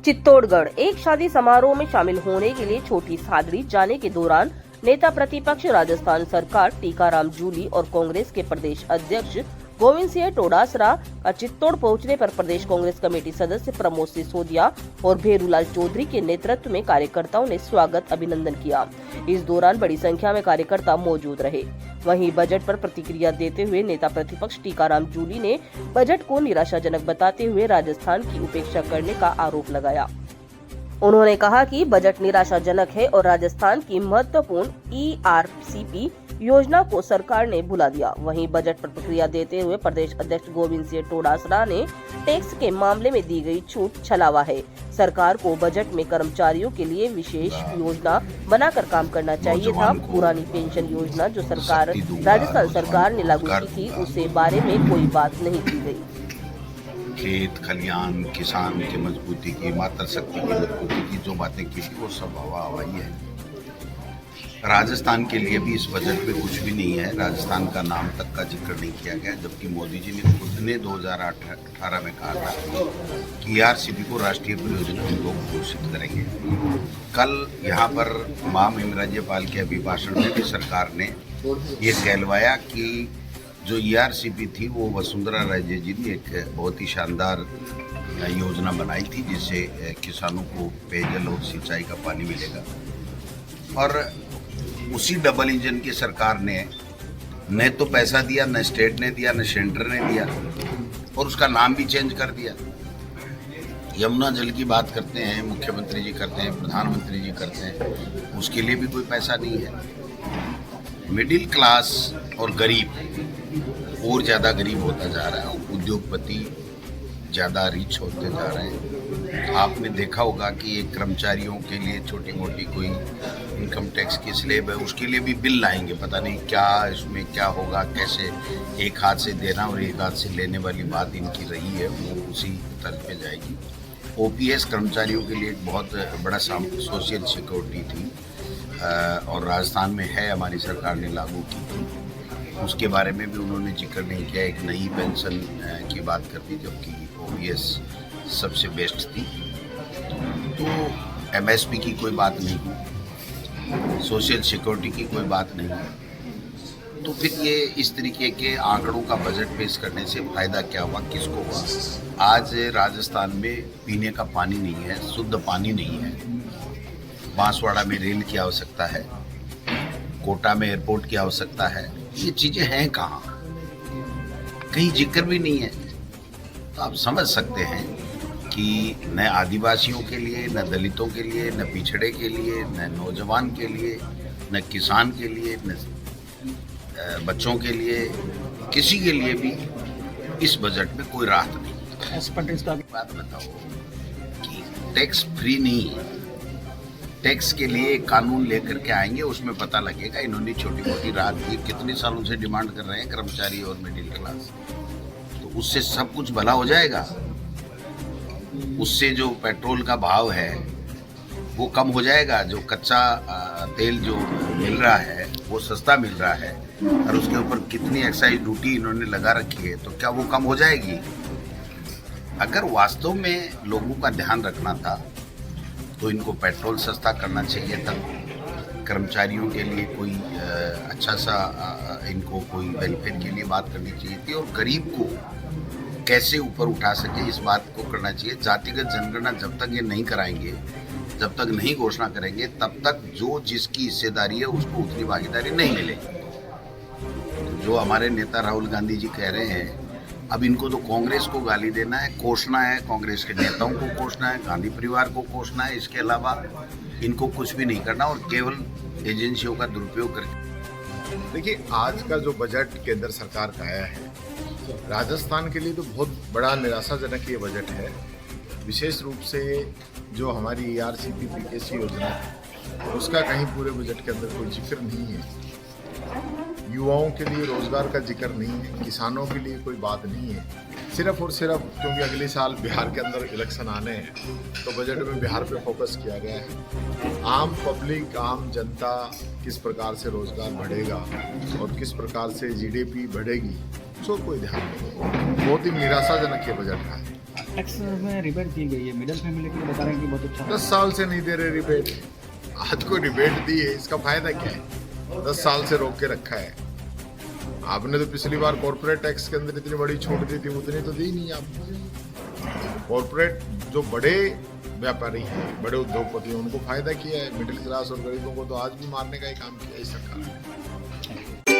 चित्तौड़गढ़ एक शादी समारोह में शामिल होने के लिए छोटी सादड़ी जाने के दौरान नेता प्रतिपक्ष राजस्थान सरकार टीकाराम जूली और कांग्रेस के प्रदेश अध्यक्ष गोविंद सिंह डोटासरा का चित्तौड़ पहुंचने पर प्रदेश कांग्रेस कमेटी सदस्य प्रमोद सिसोदिया और भेरूलाल चौधरी के नेतृत्व में कार्यकर्ताओं ने स्वागत अभिनंदन किया। इस दौरान बड़ी संख्या में कार्यकर्ता मौजूद रहे। वहीं बजट पर प्रतिक्रिया देते हुए नेता प्रतिपक्ष टीकाराम जूली ने बजट को निराशाजनक बताते हुए राजस्थान की उपेक्षा करने का आरोप लगाया। उन्होंने कहा कि बजट निराशाजनक है और राजस्थान की महत्वपूर्ण ERCP योजना को सरकार ने भुला दिया। वहीं बजट पर प्रतिक्रिया देते हुए प्रदेश अध्यक्ष गोविंद सिंह डोटासरा ने टैक्स के मामले में दी गई छूट छलावा है। सरकार को बजट में कर्मचारियों के लिए विशेष योजना बनाकर काम करना चाहिए था। पुरानी पेंशन योजना जो सरकार राजस्थान सरकार ने लागू की थी उससे बारे में कोई बात नहीं की गई। खेत खलियान किसान की मजबूती की मातृशक्ति की मजबूती की जो बातें की थी वो सब हवा हवाई है। राजस्थान के लिए भी इस बजट में कुछ भी नहीं है। राजस्थान का नाम तक का जिक्र नहीं किया गया, जबकि मोदी जी ने खुद ने 2018 में कहा था कि ERCP को राष्ट्रीय परियोजना हम लोग घोषित करेंगे। कल यहाँ पर महामहिम राज्यपाल के अभिभाषण में भी सरकार ने ये कहलवाया कि जो ERCP थी वो वसुंधरा राजे जी ने एक बहुत ही शानदार योजना बनाई थी, जिससे किसानों को पेयजल और सिंचाई का पानी मिलेगा। और उसी डबल इंजन की सरकार ने न तो पैसा दिया, न स्टेट ने दिया, न सेंटर ने दिया, और उसका नाम भी चेंज कर दिया। यमुना जल की बात करते हैं, मुख्यमंत्री जी करते हैं, प्रधानमंत्री जी करते हैं, उसके लिए भी कोई पैसा नहीं है। मिडिल क्लास और गरीब और ज़्यादा गरीब होता जा रहा है, उद्योगपति ज़्यादा रिच होते जा रहे हैं। आपने देखा होगा कि एक कर्मचारियों के लिए छोटी मोटी कोई इनकम टैक्स की स्लेब है, उसके लिए भी बिल लाएंगे। पता नहीं क्या इसमें क्या होगा, कैसे एक हाथ से देना और एक हाथ से लेने वाली बात इनकी रही है, वो उसी तर्ज पे जाएगी। OPS कर्मचारियों के लिए एक बहुत बड़ा सोशल सिक्योरिटी थी और राजस्थान में है, हमारी सरकार ने लागू की थी, उसके बारे में भी उन्होंने जिक्र नहीं किया। एक नई पेंशन की बात कर दी, जबकि OPS सबसे बेस्ट थी। तो MSP की कोई बात नहीं, सोशल सिक्योरिटी की कोई बात नहीं। तो फिर ये इस तरीके के आंकड़ों का बजट पेश करने से फायदा क्या हुआ, किसको हुआ? आज राजस्थान में पीने का पानी नहीं है, शुद्ध पानी नहीं है। बांसवाड़ा में रेल की आवश्यकता है, कोटा में एयरपोर्ट की आवश्यकता है, ये चीजें हैं कहाँ? कहीं जिक्र भी नहीं है। तो आप समझ सकते हैं कि न आदिवासियों के लिए, न दलितों के लिए, न पिछड़े के लिए, न नौजवान के लिए, न किसान के लिए, न बच्चों के लिए, किसी के लिए भी इस बजट में कोई राहत नहीं। बात बताओ कि टैक्स फ्री नहीं है, टैक्स के लिए कानून लेकर के आएंगे, उसमें पता लगेगा इन्होंने छोटी मोटी राहत दी। कितने सालों से डिमांड कर रहे हैं कर्मचारी और मिडिल क्लास, तो उससे सब कुछ भला हो जाएगा। उससे जो पेट्रोल का भाव है वो कम हो जाएगा, जो कच्चा तेल जो मिल रहा है वो सस्ता मिल रहा है, और उसके ऊपर कितनी एक्साइज ड्यूटी इन्होंने लगा रखी है, तो क्या वो कम हो जाएगी? अगर वास्तव में लोगों का ध्यान रखना था तो इनको पेट्रोल सस्ता करना चाहिए था, कर्मचारियों के लिए कोई अच्छा सा इनको कोई वेलफेयर के लिए बात करनी चाहिए थी, और गरीब को कैसे ऊपर उठा सके इस बात को करना चाहिए। जातिगत जनगणना जब तक ये नहीं कराएंगे, जब तक नहीं घोषणा करेंगे, तब तक जो जिसकी हिस्सेदारी है उसको उतनी भागीदारी नहीं मिलेगी। जो हमारे नेता राहुल गांधी जी कह रहे हैं, अब इनको तो कांग्रेस को गाली देना है, कोसना है, कांग्रेस के नेताओं को कोसना है, गांधी परिवार को कोसना है, इसके अलावा इनको कुछ भी नहीं करना, और केवल एजेंसियों का दुरुपयोग करके। देखिए, आज का जो बजट केंद्र सरकार का आया है, राजस्थान के लिए तो बहुत बड़ा निराशाजनक ये बजट है। विशेष रूप से जो हमारी ERCP PKC योजना है, उसका कहीं पूरे बजट के अंदर कोई जिक्र नहीं है। युवाओं के लिए रोजगार का जिक्र नहीं है, किसानों के लिए कोई बात नहीं है। सिर्फ और सिर्फ क्योंकि अगले साल बिहार के अंदर इलेक्शन आने हैं, तो बजट में बिहार पे फोकस किया गया है। आम पब्लिक, आम जनता किस प्रकार से रोजगार बढ़ेगा और किस प्रकार से GDP बढ़ेगी, उसको कोई ध्यान नहीं है। बहुत ही निराशाजनक ये बजट है। टैक्स में रिबेट दी गई है, मिडिल फैमिली के लिए बता रहे हैं कि बहुत अच्छा है। 10 साल से नहीं दे रहे रिबेट। आज को रिबेट दी है, इसका फायदा क्या है? 10 साल से रोक के रखा है। आपने तो पिछली बार कॉर्पोरेट टैक्स के अंदर इतनी बड़ी छूट दी थी, उतनी तो दी नहीं आपने। कॉर्पोरेट जो बड़े व्यापारी हैं, बड़े उद्योगपति हैं, उनको फायदा किया है। मिडिल क्लास और गरीबों को तो आज भी मारने का ही काम किया है इस सरकार ने।